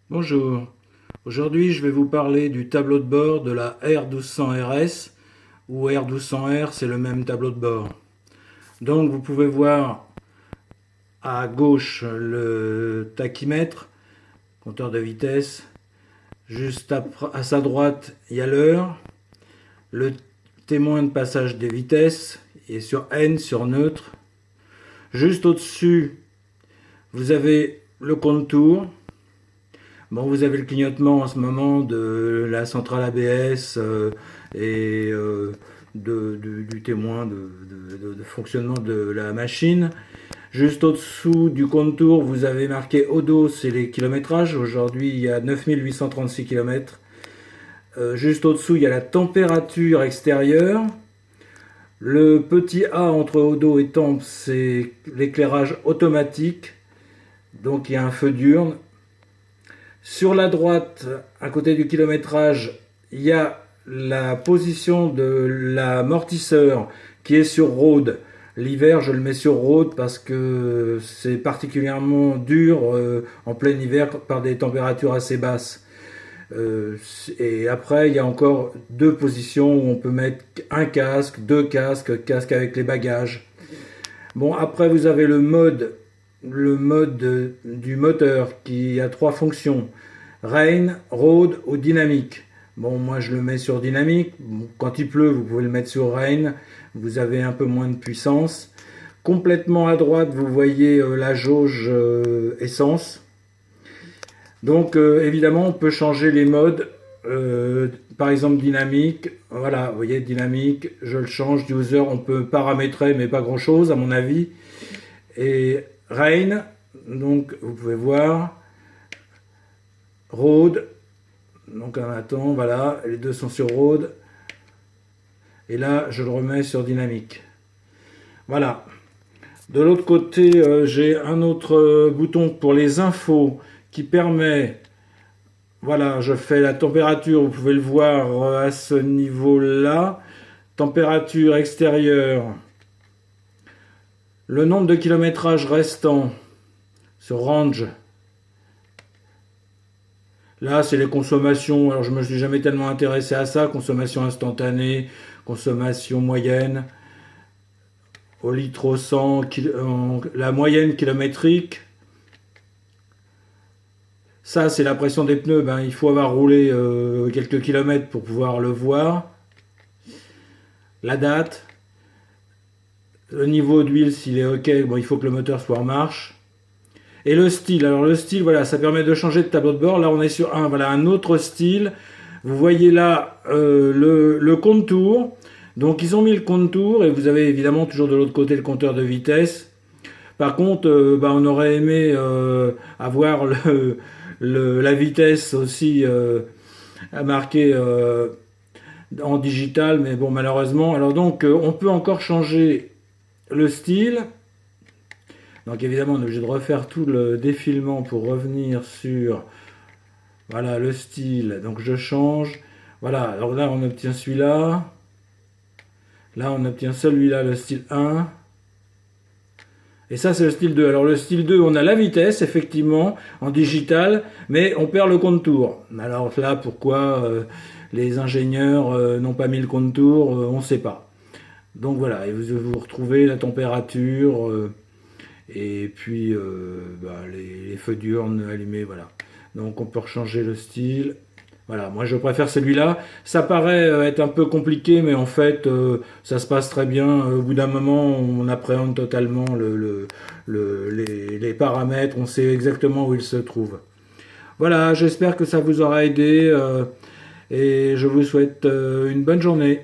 Bonjour, aujourd'hui je vais vous parler du tableau de bord de la R1200 RS ou R1200R, c'est le même tableau de bord. Donc vous pouvez voir à gauche le tachymètre, compteur de vitesse, juste à sa droite il y a l'heure, le témoin de passage des vitesses, il est sur N, sur neutre. Juste au-dessus vous avez le compte-tours. Bon, vous avez le clignotement en ce moment de la centrale ABS et du témoin de fonctionnement de la machine. Juste au-dessous du compte-tours, vous avez marqué Odo, c'est les kilométrages. Aujourd'hui, il y a 9836 km. Juste au-dessous, il y a la température extérieure. Le petit A entre Odo et Temp, c'est l'éclairage automatique. Donc il y a un feu diurne. Sur la droite, à côté du kilométrage, il y a la position de l'amortisseur qui est sur Road. L'hiver, je le mets sur Road parce que c'est particulièrement dur en plein hiver par des températures assez basses. Et après, il y a encore deux positions où on peut mettre un casque, deux casques, casque avec les bagages. Bon, après, vous avez le mode du moteur qui a trois fonctions: rain, road ou dynamique. Bon, moi je le mets sur dynamique. Bon, quand il pleut, vous pouvez le mettre sur rain, vous avez un peu moins de puissance. Complètement à droite, vous voyez la jauge essence. Donc évidemment, on peut changer les modes. Par exemple dynamique, voilà, vous voyez dynamique, je le change. User, on peut paramétrer, mais pas grand chose à mon avis. Et rain, donc vous pouvez voir, road, donc un attend, voilà, les deux sont sur road, et là je le remets sur dynamique. Voilà. De l'autre côté, j'ai un autre bouton pour les infos qui permet, voilà, je fais la température, vous pouvez le voir à ce niveau-là, température extérieure, le nombre de kilométrages restant sur range. Là, c'est les consommations. Alors, je me suis jamais tellement intéressé à ça. Consommation instantanée, consommation moyenne, au litre au 100, la moyenne kilométrique. Ça, c'est la pression des pneus. Ben, il faut avoir roulé quelques kilomètres pour pouvoir le voir. La date. Le niveau d'huile, s'il est OK, bon, il faut que le moteur soit en marche. Et le style, alors le style, voilà, ça permet de changer de tableau de bord. Là, on est sur un autre style. Vous voyez là le contour. Donc, ils ont mis le contour et vous avez évidemment toujours de l'autre côté le compteur de vitesse. Par contre, on aurait aimé avoir la vitesse aussi à marquer en digital, mais bon, malheureusement. Alors donc, on peut encore changer le style. Donc évidemment, on est obligé de refaire tout le défilement pour revenir sur, voilà, le style. Donc je change. Voilà, alors là, on obtient celui-là. Là, on obtient celui-là, le style 1. Et ça, c'est le style 2. Alors le style 2, on a la vitesse, effectivement, en digital, mais on perd le contour. Alors là, pourquoi les ingénieurs n'ont pas mis le contour, on ne sait pas. Donc voilà, et vous retrouvez la température... et puis les feux diurnes allumés, voilà. Donc on peut rechanger le style. Voilà, moi je préfère celui-là. Ça paraît être un peu compliqué, mais en fait ça se passe très bien. Au bout d'un moment, on appréhende totalement les paramètres, on sait exactement où ils se trouvent. Voilà, j'espère que ça vous aura aidé et je vous souhaite une bonne journée.